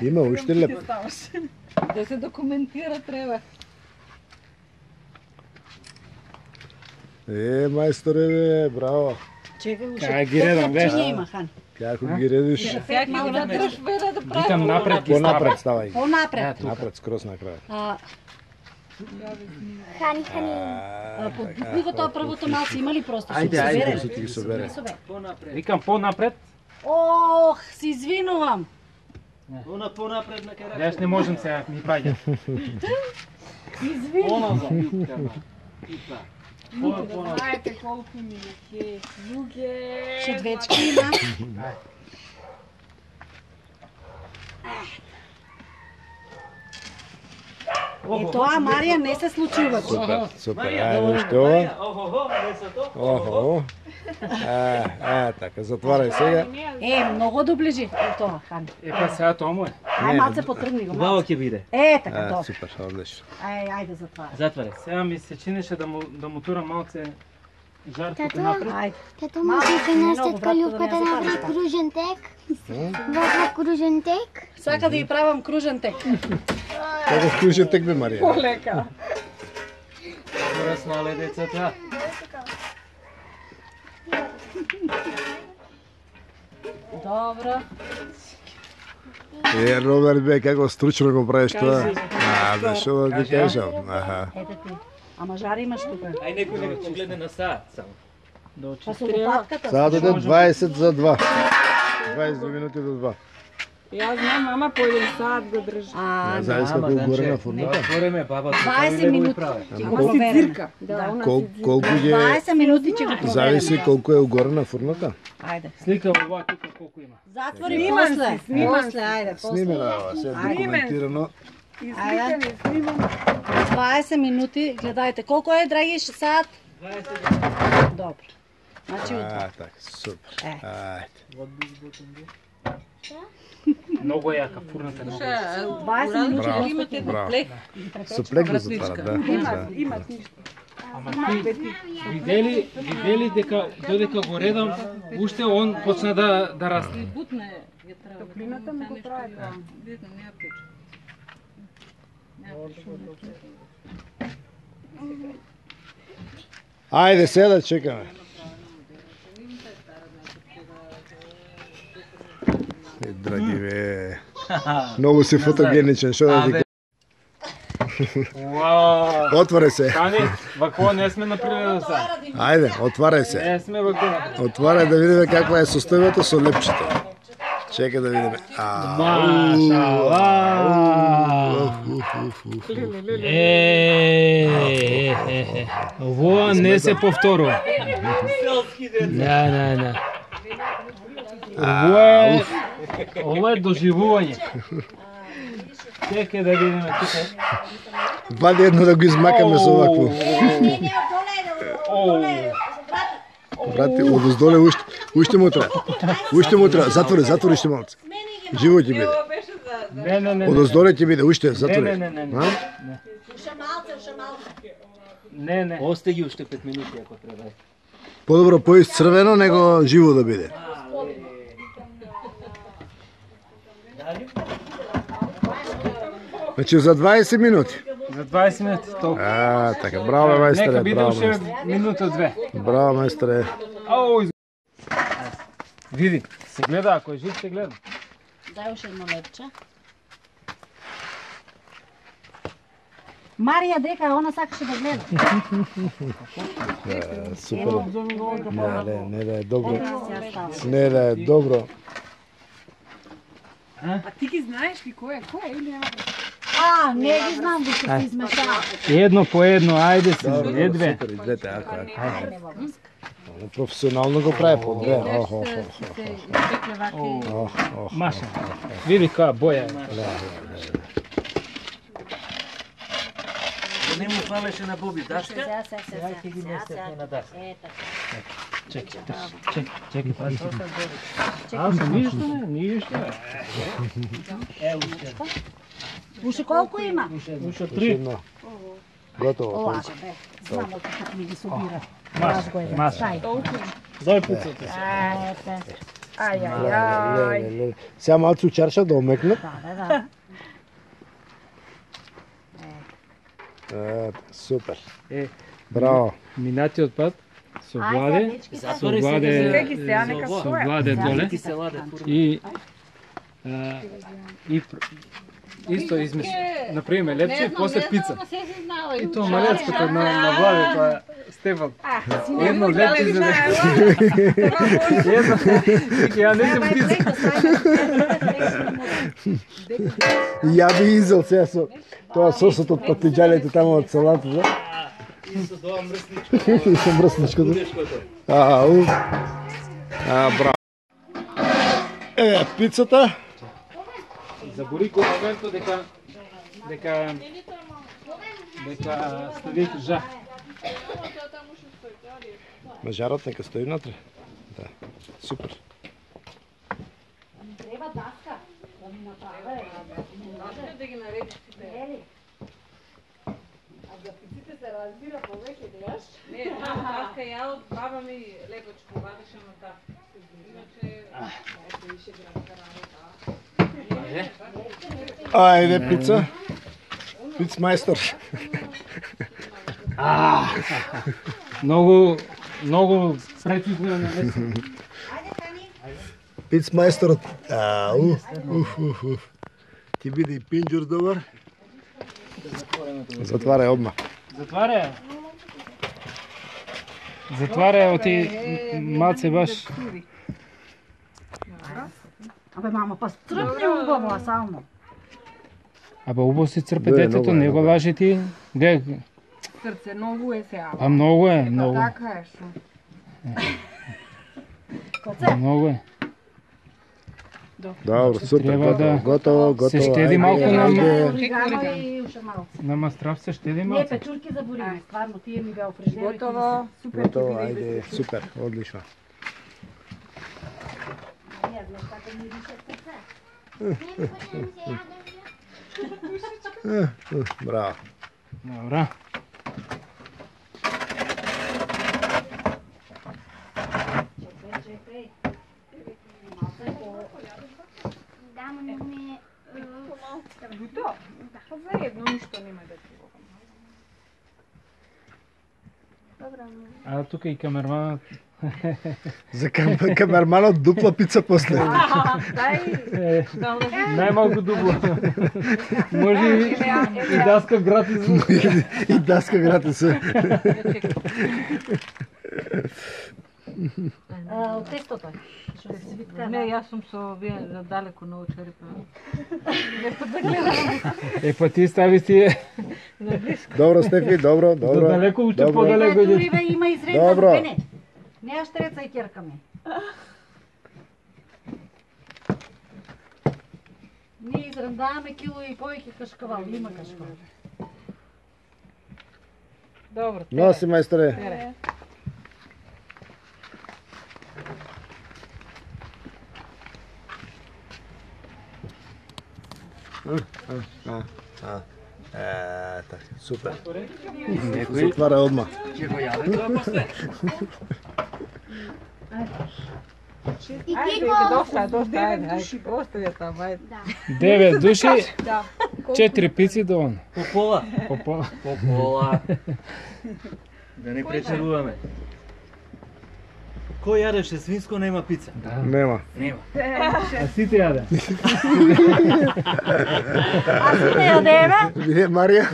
Има уште леп. Да се документира треба. Мајсторе, браво. Чекай, уште. Кај ги редам, веш? Има, Хан. Како ги редиш? Сега ќе да држ бера да прави. Викам напред ги Понапред ставај. Понапред. Напред, скроз на крај. Хани. Подбухни го тоа првото малце, има ли просто? Ајде, Се ти ги собере. Викам понапред. Ох, се извинувам. Она понапред на карак. Јас не можам сега, ми паѓа. Извинувам. Знаете колку ми е југе. Шедвечки има. Тоа, Марија, не се случува. Супер, супер. Ајде, уште ова. Охо, децато. Охо. Така, затварај сега. Многу доближи тоа, Хан. Па сега тоа му е. Ај, малце потргни го. Убаво ќе биде. Така, добро. Супер, одлично. Ајде, затварај. Затварај. Сега ми се чинеше да му турам малце жаркото напред. Ајде. Тато може да наштет калювката направи кружен тек. Вака кружен тек. Сака да ја правам кружен тек. Како кружен тек бе, Марија? Полека. Пораснале децата. Добро. Роберт бе, како стручно го правиш тоа. Бе, што да ти кажам? Ете ти. Ама жар имаш тука. Ај некој нека погледне на саат само. Па со лопатката. Саат оде 20 за 2. 22 минути до 2. Јас знам, ама по еден саат го држи. Знаеш како угоре на фурната? Отвореме баба. 20 минути. Ама си цирка. Да, она си цирка. Колку е... 20 минути ќе го провериме. Зависи колку е угоре на фурната. Ајде. Слика ова тука колку има. Затвори после. После, ајде, после. Снимена ова, се документирано. Изликан и снимам. 20 минути, гледајте. Колку е, драги, саат? 20. Добро. Значи од 2. Така, супер. Ајде. Многу е јака фурната. 20 минути Браво, имате браво. плек. Со плек го затварат, да. Имат ништо. Ама ти видели дека додека го редам, уште он почна да расте. Бутне ја треба. Топлината ме го прави тоа. Видно, не ја пече. Ајде, сега да чекаме. Драги бе. Многу си фотогеничен, што да ти кажам. Вау! Отварај се. Кани, вако не сме на природа сега. Ајде, отварај се. Не сме вако. Отварај да видиме каква е состојбата со лепчето. Чекај да видиме. Машала! Ово не се повторува. Не. Ово е доживување. Чекај да видиме тука. Вади едно да го измакаме со овакво. Брате, одоздоле уште му треба. Уште му треба. Затвори уште малце. Живо ќе биде. Не. Одоздоле ќе биде, уште, затвори. Не. Не. Осте ги уште 5 минути ако треба. Подобро поисцрвено него живо да биде. Значи за 20 минути. За 20 минути толку. Така, браво мајсторе, Нека биде браво. уште мајсторе. минута две. Браво мајсторе. Ау, види, се гледа, ако е жив, се гледа. Дај уште едно лепче. Марија дека она сакаше да гледа. Супер. Не да е добро. Не да е добро. А ти ги знаеш ли кој е или нема? Не ги знам, ви се измешава. Едно по едно, ајде се, е две. Супер, двете, ака. Професионално го прави по две. Маша, види која боја е. Не му фалеше на Боби дашка. Сега. Ќе ги месеме на даска. Чекай, ништо не. Уште колку има? Уште 3. Готово. Ова, знам како ми ги собира. Маша. Толку. Дай пицата. Ајајај. Сега малцу чарша да омекнат. Да. Супер. Браво. Браво. Минатиот пат со Владе, Затвори се Владе- за- Сега ги сега нека за со ово. Владе доле Ти се ладе, фурма. и исто измисли. Например, лепче и после пица. И тоа малецката на Владе, тоа е Стефан. Едно лепче за едно. Ја не сум пица. Ја би изел сега со тоа сосот од патиџаните таму од салатата. И со тоа мрсничко. И со мрсничкото. Пудешкото. Браво. Пицата. Забори кој моментот дека стави жа. На жарот нека стои внатре. Да. Супер. Треба даска да ми направи. Да ги наредиш сите. А за пиците се разбира повеќе, гледаш? Не, таска ја од баба ми лекочко вадеше на таска. Иначе, ето више градска работа. Ајде пица. Пицмајстор. Многу прецизно на место. Пицмајсторот. Ти биде и пинџур добар. Затварај одма. Затваря оти малце баш. Абе, мамо, па стрпни убаво, а само. Абе убаво си црпе Да, детето, много е, не го много. лажи ти. Гледай, Срце, многу е сега. а многу е, многу. Така е шо. Многу е. Добро, супер, Треба да готово. се щеди ајде, малку на- ајде. Оригано и уште малце. На мастрав се щеди Не, малце. печурки забориме, стварно, тие ми беа фриждери. Готово, супер Готово, ќе биде. ајде, супер, одлично. Браво. Добра. Гуто? Па заедно ништо нема да ти го А тука и камерманот. За камерманот дупла пица после. Дај, Најмалку дубло. Може и даска гратис. И даска гратис. Од тестото. Што се свитка. не, јас сум со овие за далеко на очерпа. Па ти стави тие Добро, Стефи, добро. за далеко уште Добро. подалеко Тури идеш. бе има изредно Добро. пене. Не ја штреца и ќеркаме. Ние израндаваме кило и повеќе кашкавал, има кашкавал. Добро. Носи, мајсторе. Така, супер. Затвара одма. Ќе го јаве тоа после. И ти Ајде, го... доста, ајде, остави таму, ајде. 9 души, Да. 4 пици доволно. По пола. По пола. По пола. Да не пречеруваме. Кој јадеше свинско нема пица? Нема. Нема. А сите јаде. А сите јадеме? Вие, Марија?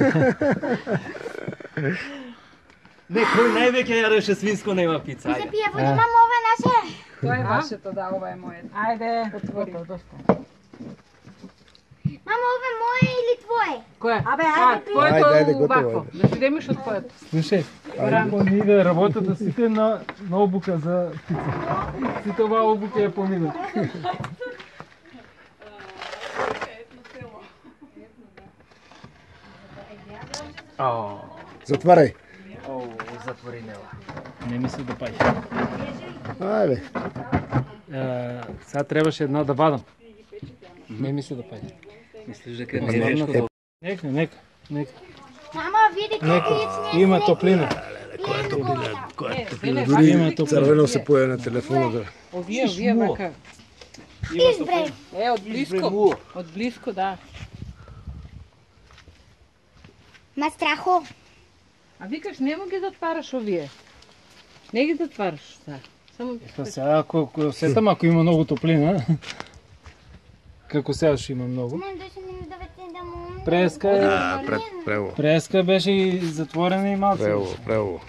Не, кој највеќе јадеше свинско нема пица? Се Ајде. пие вода, мамо, ова е наше. Тоа е вашето, да, ова е моето. Ајде, отвори. Доста. Мамо, ова е мое или твое? Кој е? Абе, ајде ти. твоето Ајде, готово, вакво. Да си демиш од твоето. Слушај, ако ни иде работата сите на обука за пица. Сите оваа обука ја поминат. Затварај. О, затвори нела. Не ми се допаѓа. Ајде. Сега требаше една да вадам. Не ми се допаѓа. Мислиш дека не е тешко да... Нека. Мамо, види како јачне. Има топлина. Која е то биле? Која е то биле? Дури Дури црвено се појави на телефонот. Овие вака. Избрај. Од близко, да. Ма страхо. А викаш, нема ги затвараш овие. Не ги затвараш, да. Само Па сега, ако сетам, ако има многу топлина, како сега ще има многу. Не, дојше не ми давате да му... Преска Прево. беше и затворена и малце. Прево.